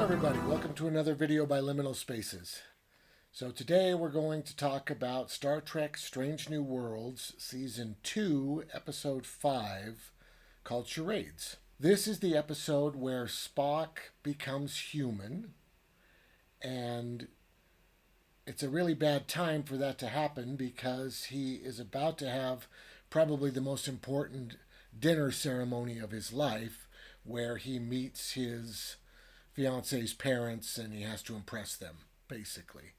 everybody, welcome to another video by Liminal Spaces. So today we're going to talk about Star Trek Strange New Worlds Season 2, Episode 5, called Charades. This is the episode where Spock becomes human, and it's a really bad time for that to happen because he is about to have probably the most important dinner ceremony of his life, where he meets his fiance's parents and he has to impress them, basically.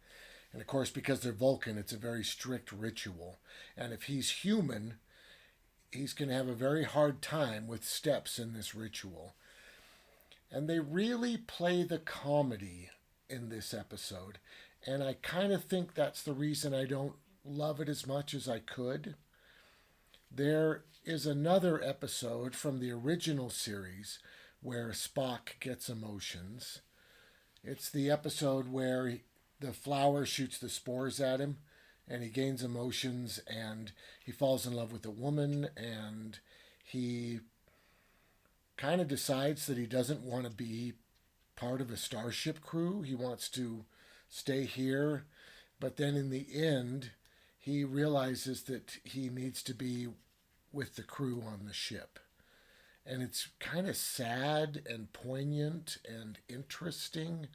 And of course, because they're Vulcan, it's a very strict ritual. And if he's human, he's going to have a very hard time with steps in this ritual. And they really play the comedy in this episode. And I kind of think that's the reason I don't love it as much as I could. There is another episode from the original series where Spock gets emotions. It's the episode where the flower shoots the spores at him and he gains emotions and he falls in love with a woman and he kind of decides that he doesn't want to be part of a starship crew. He wants to stay here, but then in the end he realizes that he needs to be with the crew on the ship. And it's kind of sad and poignant and interesting.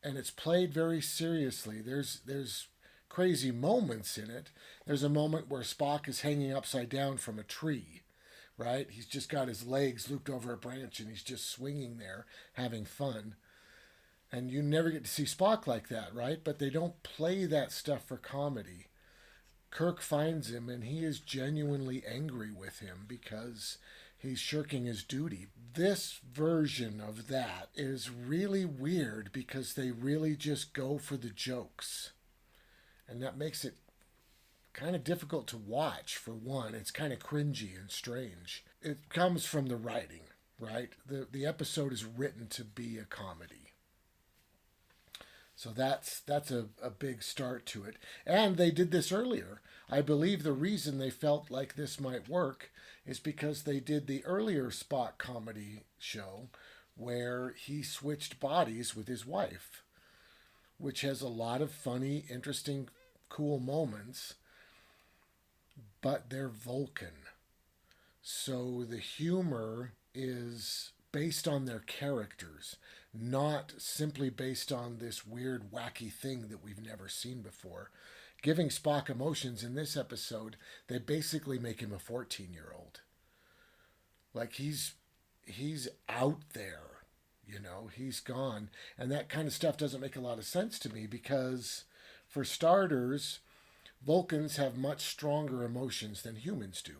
And it's played very seriously. There's crazy moments in it. There's a moment where Spock is hanging upside down from a tree, right? He's just got his legs looped over a branch and he's just swinging there, having fun. And you never get to see Spock like that, right? But they don't play that stuff for comedy. Kirk finds him and he is genuinely angry with him because he's shirking his duty. This version of that is really weird because they really just go for the jokes. And that makes it kind of difficult to watch, for one. It's kind of cringy and strange. It comes from the writing, right? The episode is written to be a comedy. So that's a big start to it. And they did this earlier. I believe the reason they felt like this might work is because they did the earlier Spock comedy show where he switched bodies with his wife, which has a lot of funny, interesting, cool moments, but they're Vulcan. So the humor is based on their characters, not simply based on this weird, wacky thing that we've never seen before. Giving Spock emotions in this episode, they basically make him a 14-year-old. Like he's out there, he's gone. And that kind of stuff doesn't make a lot of sense to me because, for starters, Vulcans have much stronger emotions than humans do.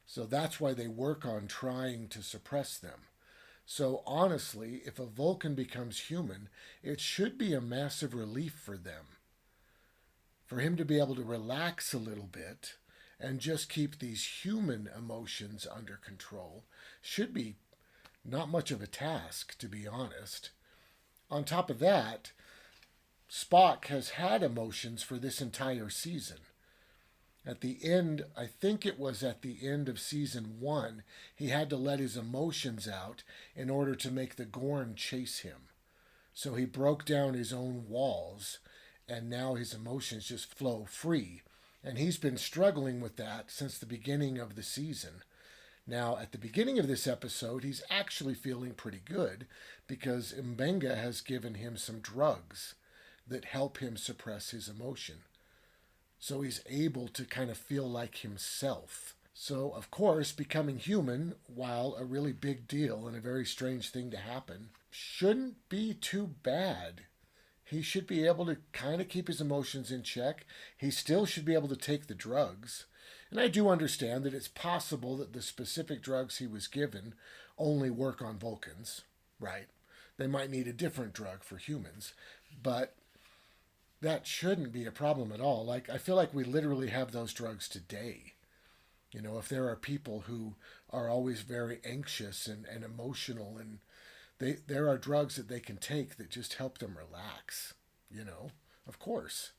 So that's why they work on trying to suppress them. So honestly, if a Vulcan becomes human, it should be a massive relief for them. For him to be able to relax a little bit and just keep these human emotions under control should be not much of a task, to be honest. On top of that, Spock has had emotions for this entire season. At the end, I think it was at the end of season 1, he had to let his emotions out in order to make the Gorn chase him. So he broke down his own walls, and now his emotions just flow free. And he's been struggling with that since the beginning of the season. Now, at the beginning of this episode, he's actually feeling pretty good because Mbenga has given him some drugs that help him suppress his emotion. So he's able to kind of feel like himself. So, of course, becoming human, while a really big deal and a very strange thing to happen, shouldn't be too bad. He should be able to kind of keep his emotions in check. He still should be able to take the drugs. And I do understand that it's possible that the specific drugs he was given only work on Vulcans, right? They might need a different drug for humans. But that shouldn't be a problem at all. I feel like we literally have those drugs today. If there are people who are always very anxious and emotional, and there are drugs that they can take that just help them relax, of course.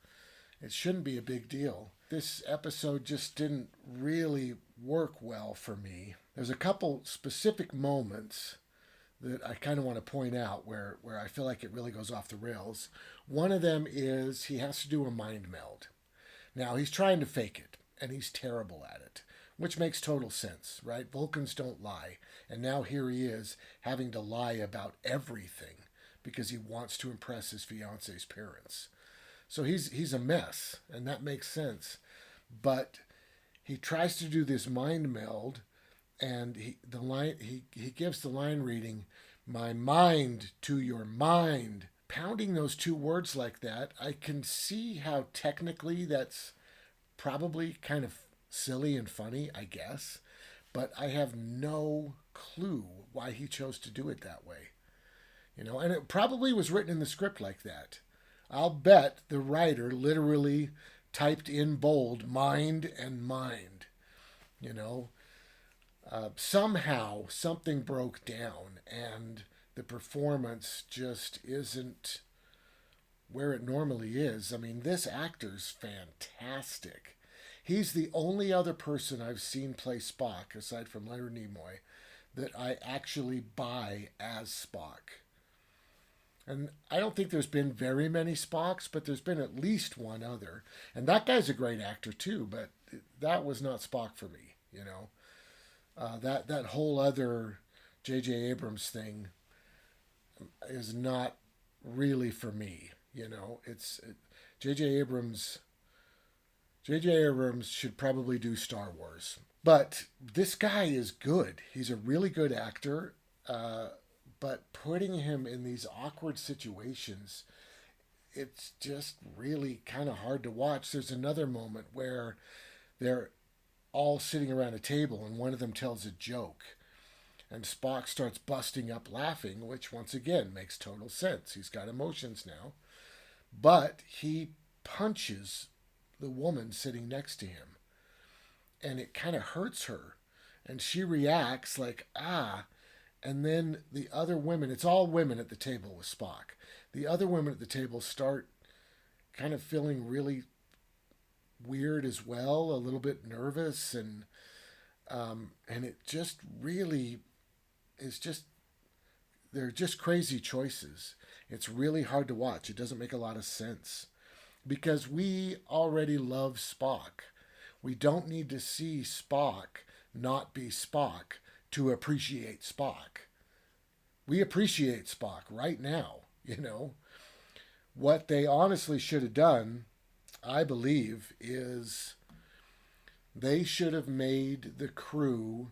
It shouldn't be a big deal. This episode just didn't really work well for me. There's a couple specific moments that I kind of want to point out where I feel like it really goes off the rails. One of them is he has to do a mind meld. Now, he's trying to fake it, and he's terrible at it, which makes total sense, right? Vulcans don't lie. And now here he is having to lie about everything because he wants to impress his fiance's parents. So he's a mess, and that makes sense. But he tries to do this mind meld, and he gives the line reading, "My mind to your mind." Pounding those two words like that, I can see how technically that's probably kind of silly and funny, I guess, but I have no clue why he chose to do it that way. And it probably was written in the script like that. I'll bet the writer literally typed in bold mind and mind. You know, Somehow something broke down and the performance just isn't where it normally is. I mean, this actor's fantastic. He's the only other person I've seen play Spock, aside from Leonard Nimoy, that I actually buy as Spock. And I don't think there's been very many Spocks, but there's been at least one other. And that guy's a great actor too, but that was not Spock for me. That whole other J.J. Abrams thing is not really for me. J.J. Abrams. J.J. Abrams should probably do Star Wars, but this guy is good. He's a really good actor, but putting him in these awkward situations, it's just really kind of hard to watch. There's another moment where they're all sitting around a table and one of them tells a joke. And Spock starts busting up laughing, which once again makes total sense. He's got emotions now. But he punches the woman sitting next to him. And it kind of hurts her. And she reacts like, ah. And then the other women, it's all women at the table with Spock. The other women at the table start kind of feeling really weird as well, a little bit nervous, and it just really is just, they're just crazy choices. It's really hard to watch. It doesn't make a lot of sense because we already love Spock. We don't need to see Spock not be Spock to appreciate Spock. We appreciate Spock right now. What they honestly should have done, I believe, is they should have made the crew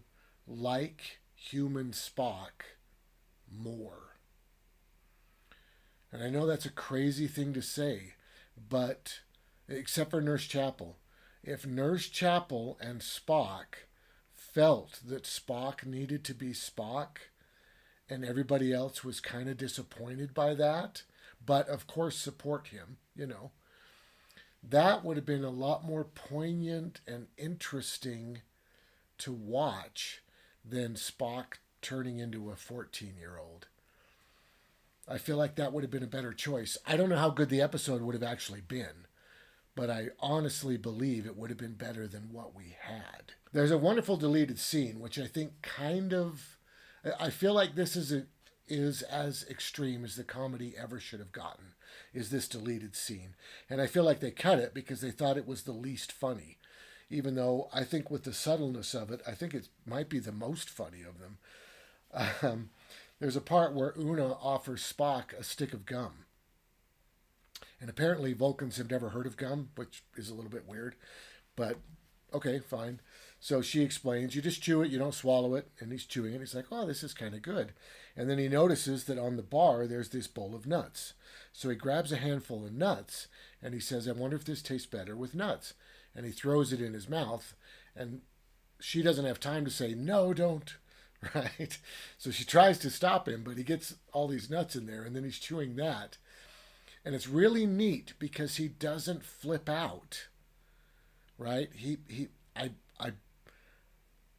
like human Spock more. And I know that's a crazy thing to say, but except for Nurse Chapel. If Nurse Chapel and Spock felt that Spock needed to be Spock and everybody else was kind of disappointed by that, but of course support him, that would have been a lot more poignant and interesting to watch than Spock turning into a 14-year-old. I feel like that would have been a better choice. I don't know how good the episode would have actually been, but I honestly believe it would have been better than what we had. There's a wonderful deleted scene, which I think I feel like this is as extreme as the comedy ever should have gotten, is this deleted scene. And I feel like they cut it because they thought it was the least funny, even though I think with the subtleness of it, I think it might be the most funny of them. There's a part where Una offers Spock a stick of gum. And apparently Vulcans have never heard of gum, which is a little bit weird. But, okay, fine. So she explains, you just chew it, you don't swallow it. And he's chewing it. He's like, oh, this is kind of good. And then he notices that on the bar, there's this bowl of nuts. So he grabs a handful of nuts, and he says, I wonder if this tastes better with nuts. And he throws it in his mouth, and she doesn't have time to say, no, don't. Right? So she tries to stop him, but he gets all these nuts in there, and then he's chewing that. And it's really neat because he doesn't flip out. Right?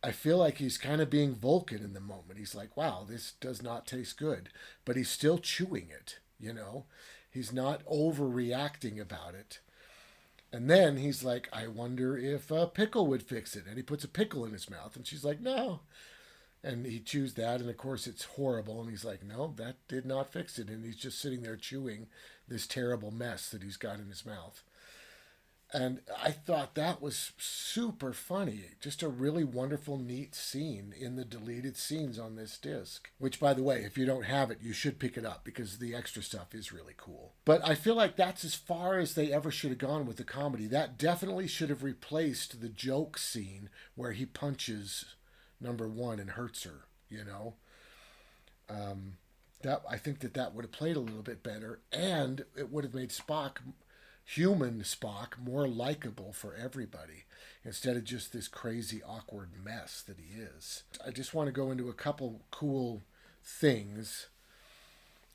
I feel like he's kind of being Vulcan in the moment. He's like, wow, this does not taste good. But he's still chewing it, He's not overreacting about it. And then he's like, I wonder if a pickle would fix it. And he puts a pickle in his mouth. And she's like, no. And he chews that, and of course it's horrible. And he's like, no, that did not fix it. And he's just sitting there chewing this terrible mess that he's got in his mouth. And I thought that was super funny. Just a really wonderful, neat scene in the deleted scenes on this disc. Which, by the way, if you don't have it, you should pick it up because the extra stuff is really cool. But I feel like that's as far as they ever should have gone with the comedy. That definitely should have replaced the joke scene where he punches number one and hurts her, you know? That I think that would have played a little bit better, and it would have made Spock, human Spock, more likable for everybody instead of just this crazy, awkward mess that he is. I just want to go into a couple cool things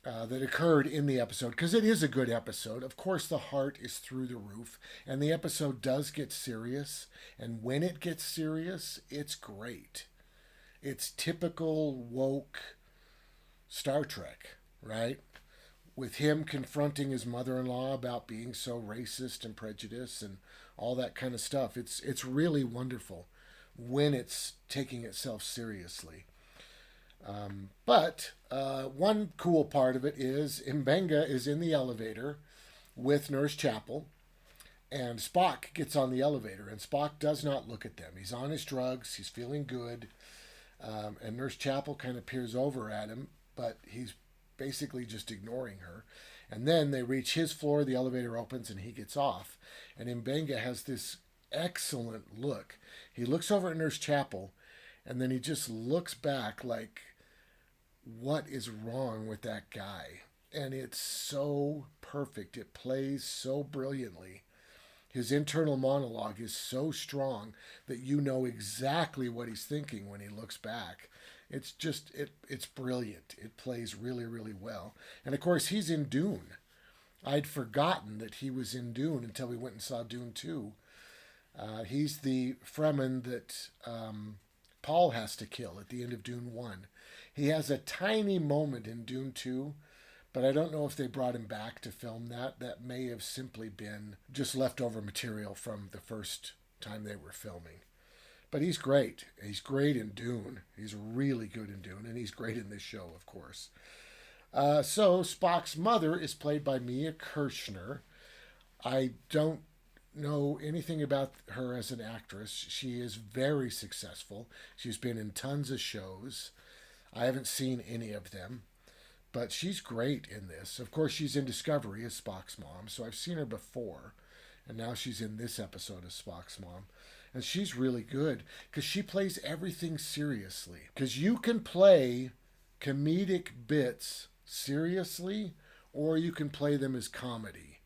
that occurred in the episode because it is a good episode. Of course, the heart is through the roof, and the episode does get serious. And when it gets serious, it's great. It's typical woke Star Trek, right? With him confronting his mother-in-law about being so racist and prejudiced and all that kind of stuff. It's really wonderful when it's taking itself seriously. But one cool part of it is Mbenga is in the elevator with Nurse Chapel, and Spock gets on the elevator, and Spock does not look at them. He's on his drugs. He's feeling good. And Nurse Chapel kind of peers over at him, but he's basically just ignoring her. And then they reach his floor, the elevator opens, and he gets off. And Mbenga has this excellent look. He looks over at Nurse Chapel, and then he just looks back like, what is wrong with that guy? And it's so perfect. It plays so brilliantly. His internal monologue is so strong that you know exactly what he's thinking when he looks back. It's just, it's brilliant. It plays really, really well. And of course, he's in Dune. I'd forgotten that he was in Dune until we went and saw Dune 2. He's the Fremen that Paul has to kill at the end of Dune 1. He has a tiny moment in Dune 2, but I don't know if they brought him back to film that. That may have simply been just leftover material from the first time they were filming. But he's great. He's great in Dune. He's really good in Dune, and he's great in this show, of course. So Spock's mother is played by Mia Kirshner. I don't know anything about her as an actress. She is very successful. She's been in tons of shows. I haven't seen any of them, but she's great in this. Of course, she's in Discovery as Spock's mom, so I've seen her before, and now she's in this episode as Spock's mom. And she's really good because she plays everything seriously. Because you can play comedic bits seriously, or you can play them as comedy,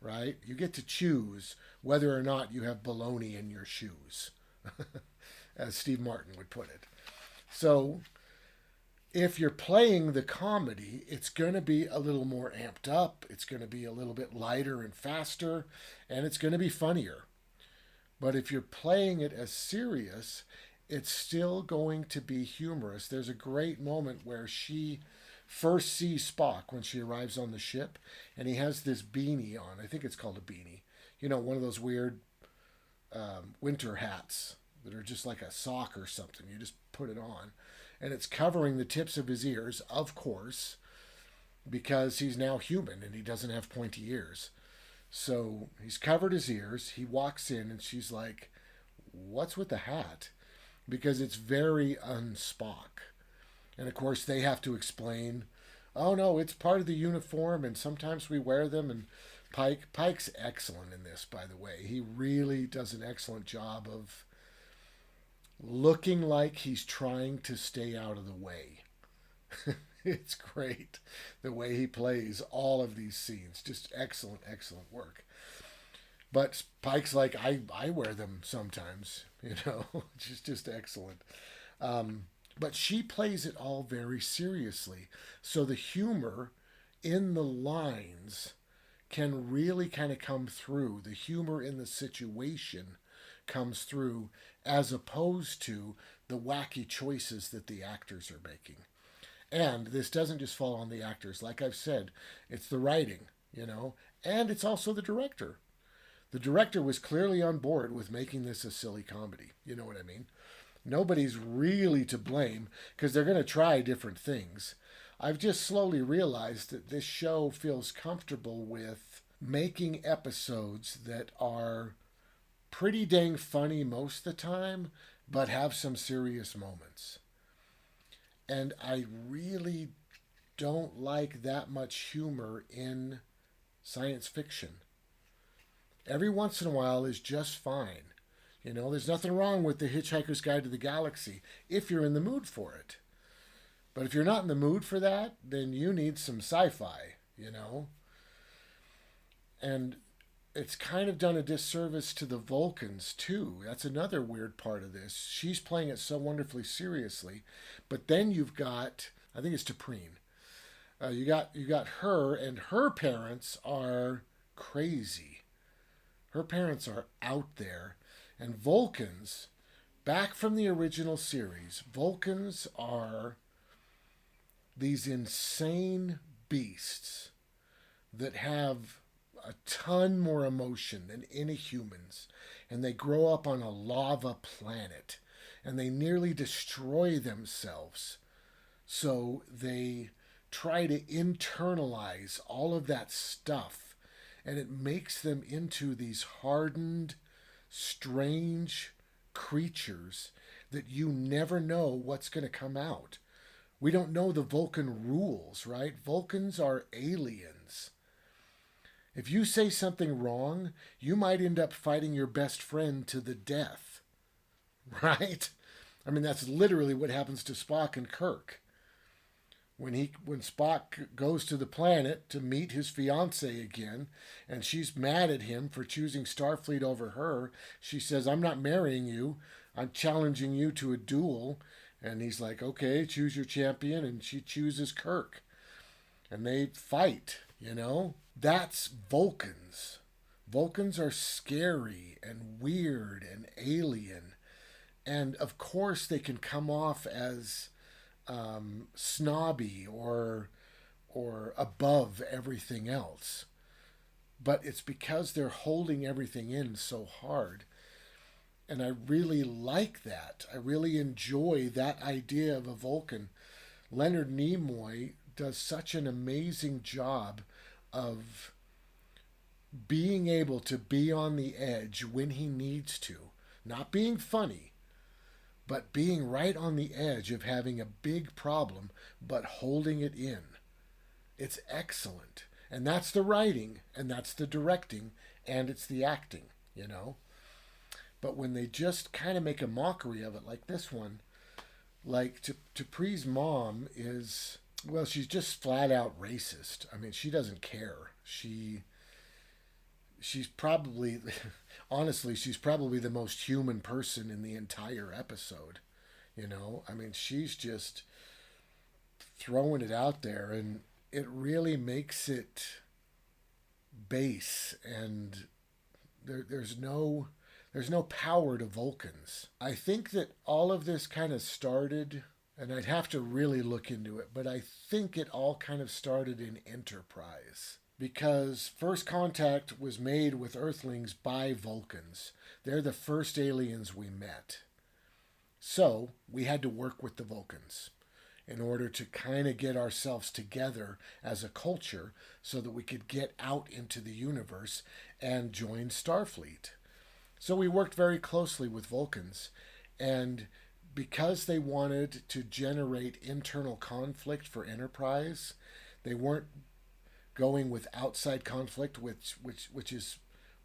right? You get to choose whether or not you have baloney in your shoes, as Steve Martin would put it. So if you're playing the comedy, it's going to be a little more amped up. It's going to be a little bit lighter and faster, and it's going to be funnier. But if you're playing it as serious, it's still going to be humorous. There's a great moment where she first sees Spock when she arrives on the ship, and he has this beanie on. I think it's called a beanie. You know, one of those weird winter hats that are just like a sock or something. You just put it on. And it's covering the tips of his ears, of course, because he's now human and he doesn't have pointy ears. So he's covered his ears. He walks in and she's like, what's with the hat? Because it's very un-Spock. And of course they have to explain, oh no, it's part of the uniform and sometimes we wear them. And Pike's excellent in this, by the way. He really does an excellent job of looking like he's trying to stay out of the way. It's great the way he plays all of these scenes. Just excellent, excellent work. But Pike's like, I wear them sometimes, you know, just excellent. But she plays it all very seriously. So the humor in the lines can really kind of come through. The humor in the situation comes through as opposed to the wacky choices that the actors are making. And this doesn't just fall on the actors. Like I've said, it's the writing, you know, and it's also the director. The director was clearly on board with making this a silly comedy. You know what I mean? Nobody's really to blame because they're going to try different things. I've just slowly realized that this show feels comfortable with making episodes that are pretty dang funny most of the time, but have some serious moments. And I really don't like that much humor in science fiction. Every once in a while is just fine. You know, there's nothing wrong with The Hitchhiker's Guide to the Galaxy if you're in the mood for it. But if you're not in the mood for that, then you need some sci fi, you know? And it's kind of done a disservice to the Vulcans, too. That's another weird part of this. She's playing it so wonderfully seriously. But then you've got, I think it's T'Preen. You got her, and her parents are crazy. Her parents are out there. And Vulcans, back from the original series, Vulcans are these insane beasts that have a ton more emotion than any humans. And they grow up on a lava planet. And they nearly destroy themselves. So they try to internalize all of that stuff. And it makes them into these hardened, strange creatures that you never know what's going to come out. We don't know the Vulcan rules, right? Vulcans are aliens. If you say something wrong, you might end up fighting your best friend to the death, right? I mean, that's literally what happens to Spock and Kirk. When Spock goes to the planet to meet his fiancée again, and she's mad at him for choosing Starfleet over her, she says, "I'm not marrying you. I'm challenging you to a duel." And he's like, "Okay, choose your champion." And she chooses Kirk. And they fight, you know? That's Vulcans. Vulcans are scary and weird and alien. And of course, they can come off as snobby or above everything else. But it's because they're holding everything in so hard. And I really like that. I really enjoy that idea of a Vulcan. Leonard Nimoy does such an amazing job of being able to be on the edge when he needs to. Not being funny, but being right on the edge of having a big problem, but holding it in. It's excellent. And that's the writing, and that's the directing, and it's the acting, you know? But when they just kind of make a mockery of it, like this one, like T'Pree's mom is, well, she's just flat out racist. I mean, she doesn't care. She's probably, honestly, she's probably the most human person in the entire episode. You know, I mean, she's just throwing it out there, and it really makes it base, and there's no power to Vulcans. I think that all of this kind of started, and I'd have to really look into it, but I think it all kind of started in Enterprise. Because first contact was made with Earthlings by Vulcans. They're the first aliens we met. So we had to work with the Vulcans in order to kind of get ourselves together as a culture so that we could get out into the universe and join Starfleet. So we worked very closely with Vulcans, and because they wanted to generate internal conflict for Enterprise, they weren't going with outside conflict, which is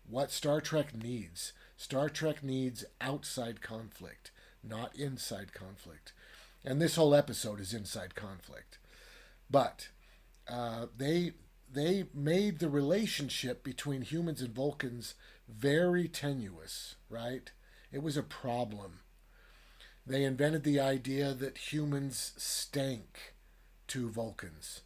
what Star Trek needs. Star Trek needs outside conflict, not inside conflict. And this whole episode is inside conflict. But they made the relationship between humans and Vulcans very tenuous, right? It was a problem. They invented the idea that humans stank to Vulcans.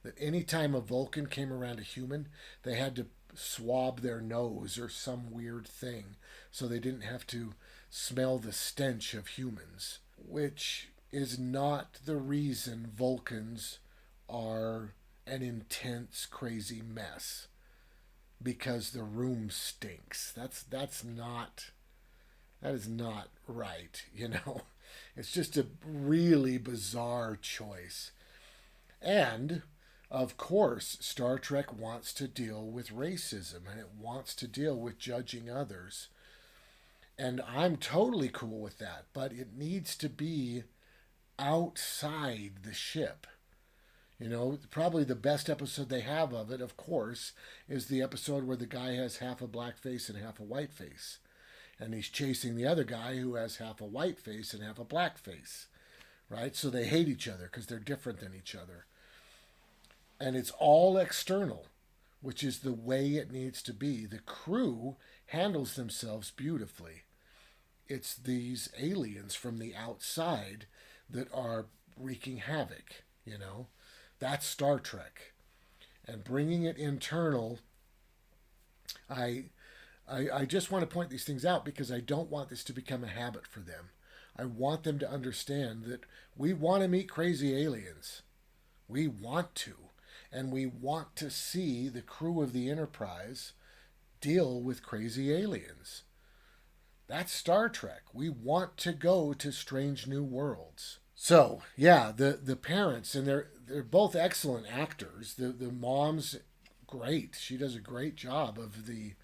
That any time a Vulcan came around a human, they had to swab their nose or some weird thing so they didn't have to smell the stench of humans, which is not the reason Vulcans are an intense, crazy mess. Because the room stinks. That's not That is not right, you know. It's just a really bizarre choice. And of course, Star Trek wants to deal with racism and it wants to deal with judging others. And I'm totally cool with that, but it needs to be outside the ship. You know, probably the best episode they have of it, of course, is the episode where the guy has half a black face and half a white face. And he's chasing the other guy who has half a white face and half a black face, right? So they hate each other because they're different than each other. And it's all external, which is the way it needs to be. The crew handles themselves beautifully. It's these aliens from the outside that are wreaking havoc, you know? That's Star Trek. And bringing it internal, I just want to point these things out because I don't want this to become a habit for them. I want them to understand that we want to meet crazy aliens. We want to. And we want to see the crew of the Enterprise deal with crazy aliens. That's Star Trek. We want to go to strange new worlds. So, yeah, the parents, and they're both excellent actors. The mom's great. She does a great job of the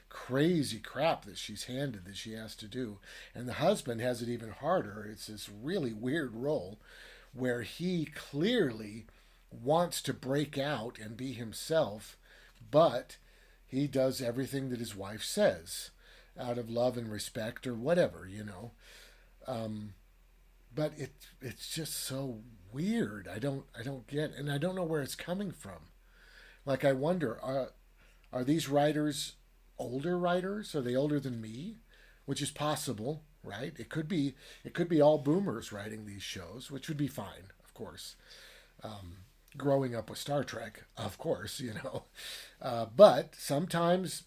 crazy crap that she's handed that she has to do. And the husband has it even harder. It's this really weird role where he clearly wants to break out and be himself, but he does everything that his wife says out of love and respect or whatever, you know. But it's just so weird. I don't get, and I don't know where it's coming from. Like I wonder, are these writers older writers? Are they older than me? Which is possible, right? It could be all boomers writing these shows, which would be fine, of course. Growing up with Star Trek, of course, you know. But sometimes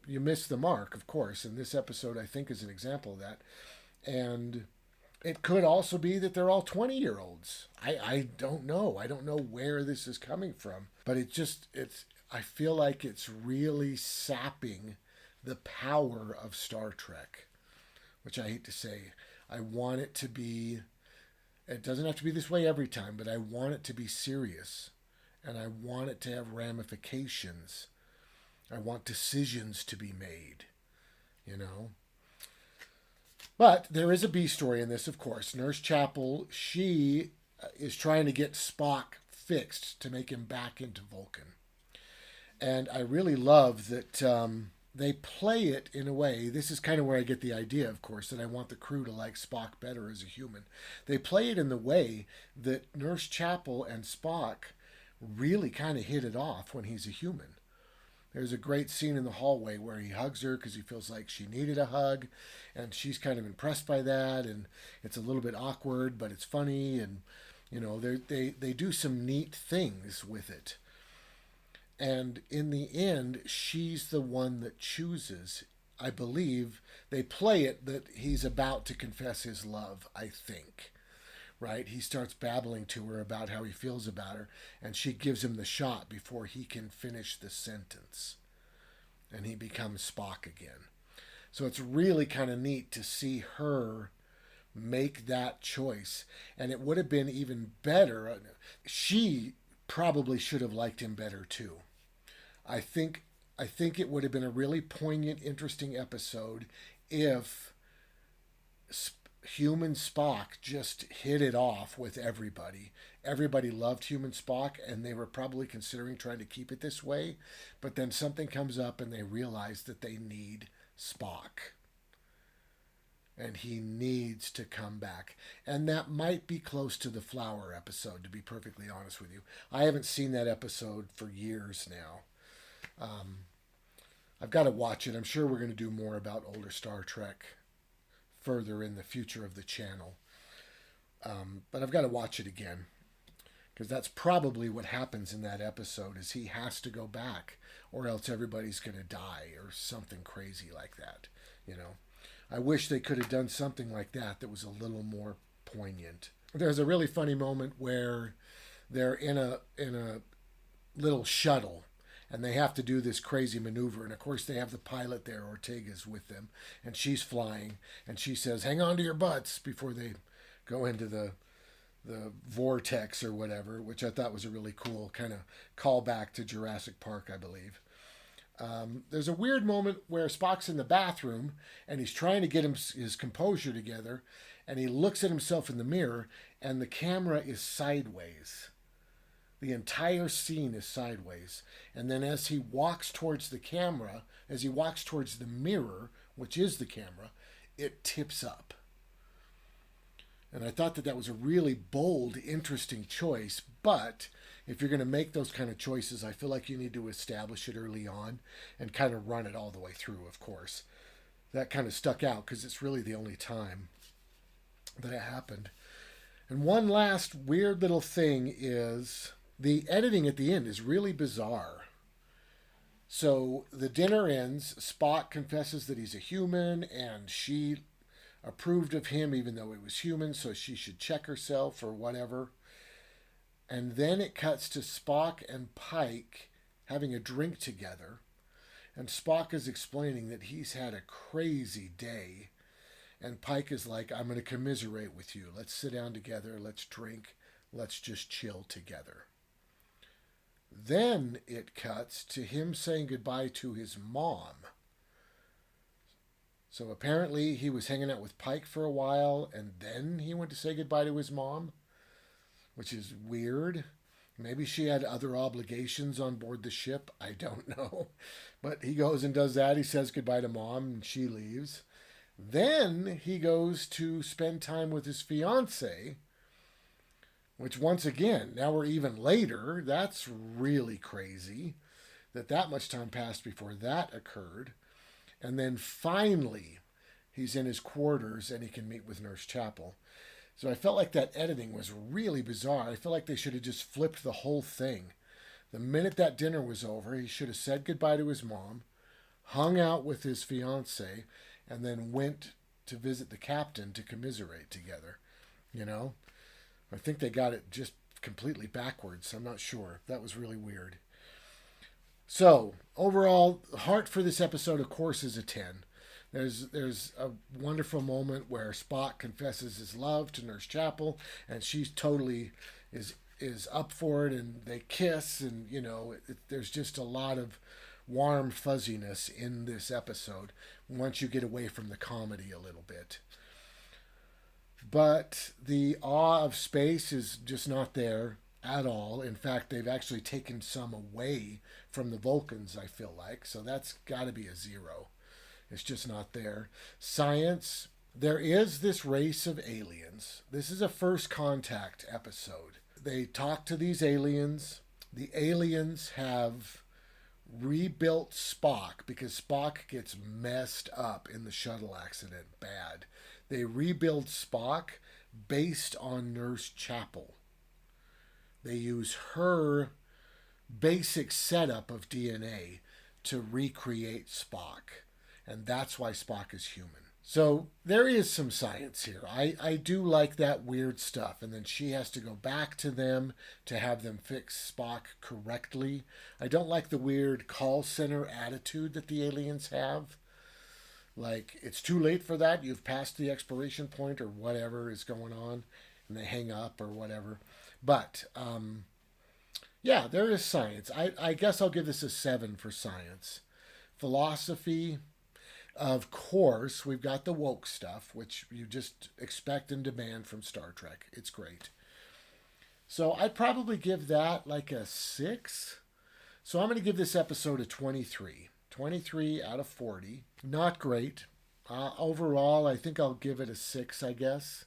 you miss the mark, of course. And this episode, I think, is an example of that. And it could also be that they're all 20-year-olds. I don't know. I don't know where this is coming from. But I feel like it's really sapping the power of Star Trek, which I hate to say. I want it to be, it doesn't have to be this way every time, but I want it to be serious. And I want it to have ramifications. I want decisions to be made, you know. But there is a B story in this, of course. Nurse Chapel, she is trying to get Spock fixed to make him back into Vulcan. And I really love that they play it in a way. This is kind of where I get the idea, of course, that I want the crew to like Spock better as a human. They play it in the way that Nurse Chapel and Spock really kind of hit it off when he's a human. There's a great scene in the hallway where he hugs her because he feels like she needed a hug, and she's kind of impressed by that, and it's a little bit awkward, but it's funny, and you know they do some neat things with it. And in the end, she's the one that chooses. I believe they play it that he's about to confess his love, I think. Right? He starts babbling to her about how he feels about her, and she gives him the shot before he can finish the sentence. And he becomes Spock again. So it's really kind of neat to see her make that choice. And it would have been even better. She probably should have liked him better too. I think it would have been a really poignant, interesting episode if human Spock just hit it off with everybody. Everybody loved human Spock, and they were probably considering trying to keep it this way. But then something comes up, and they realize that they need Spock. And he needs to come back. And that might be close to the flower episode, to be perfectly honest with you. I haven't seen that episode for years now. I've got to watch it. I'm sure we're going to do more about older Star Trek further in the future of the channel. But I've got to watch it again, because that's probably what happens in that episode is he has to go back, or else everybody's going to die or something crazy like that. You know, I wish they could have done something like that that was a little more poignant. There's a really funny moment where they're in a little shuttle, And they have to do this crazy maneuver. And of course, they have the pilot there, Ortega's with them, and she's flying. And she says, "Hang on to your butts," before they go into the vortex or whatever, which I thought was a really cool kind of callback to Jurassic Park, I believe. There's a weird moment where Spock's in the bathroom and he's trying to get his composure together, and he looks at himself in the mirror and the camera is sideways. The entire scene is sideways. And then as he walks towards the camera, as he walks towards the mirror, which is the camera, it tips up. And I thought that was a really bold, interesting choice. But if you're going to make those kind of choices, I feel like you need to establish it early on and kind of run it all the way through, of course. That kind of stuck out because it's really the only time that it happened. And one last weird little thing is the editing at the end is really bizarre. So the dinner ends, Spock confesses that he's a human, and she approved of him even though he was human, so she should check herself or whatever. And then it cuts to Spock and Pike having a drink together, and Spock is explaining that he's had a crazy day, and Pike is like, "I'm going to commiserate with you. Let's sit down together, let's drink, let's just chill together." Then it cuts to him saying goodbye to his mom. So apparently he was hanging out with Pike for a while, and then he went to say goodbye to his mom, which is weird. Maybe she had other obligations on board the ship. I don't know. But he goes and does that. He says goodbye to Mom, and she leaves. Then he goes to spend time with his fiancée, which once again, now we're even later. That's really crazy that much time passed before that occurred. And then finally, he's in his quarters and he can meet with Nurse Chapel. So I felt like that editing was really bizarre. I feel like they should have just flipped the whole thing. The minute that dinner was over, he should have said goodbye to his mom, hung out with his fiancée, and then went to visit the captain to commiserate together. You know? I think they got it just completely backwards. I'm not sure. That was really weird. So, overall, heart for this episode, of course, is a 10. There's a wonderful moment where Spock confesses his love to Nurse Chapel, and she's totally is up for it, and they kiss, and there's just a lot of warm fuzziness in this episode once you get away from the comedy a little bit. But the awe of space is just not there at all. In fact, they've actually taken some away from the Vulcans, I feel like. So that's got to be a 0. It's just not there. Science, there is this race of aliens. This is a first contact episode. They talk to these aliens. The aliens have rebuilt Spock because Spock gets messed up in the shuttle accident bad. They rebuild Spock based on Nurse Chapel. They use her basic setup of DNA to recreate Spock. And that's why Spock is human. So there is some science here. I do like that weird stuff. And then she has to go back to them to have them fix Spock correctly. I don't like the weird call center attitude that the aliens have. Like, it's too late for that. You've passed the expiration point or whatever is going on. And they hang up or whatever. But, yeah, there is science. I guess I'll give this a 7 for science. Philosophy, of course, we've got the woke stuff, which you just expect and demand from Star Trek. It's great. So I'd probably give that like a 6. So I'm going to give this episode a 23. 23 out of 40. Not great. Overall, I think I'll give it a 6, I guess.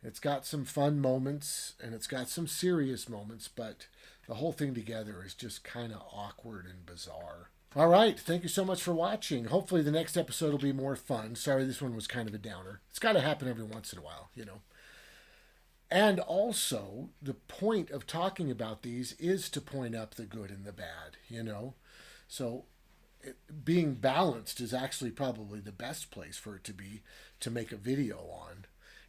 It's got some fun moments, and it's got some serious moments, but the whole thing together is just kind of awkward and bizarre. All right, thank you so much for watching. Hopefully the next episode will be more fun. Sorry, this one was kind of a downer. It's got to happen every once in a while, And also, the point of talking about these is to point up the good and the bad, So being balanced is actually probably the best place for it to be to make a video on.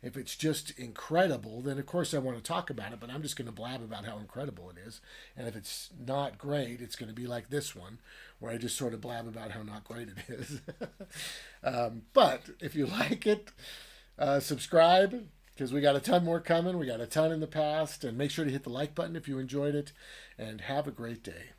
If it's just incredible, then of course I want to talk about it, but I'm just going to blab about how incredible it is. And if it's not great, it's going to be like this one, where I just sort of blab about how not great it is. But if you like it, subscribe, because we got a ton more coming. We got a ton in the past. And make sure to hit the like button if you enjoyed it. And have a great day.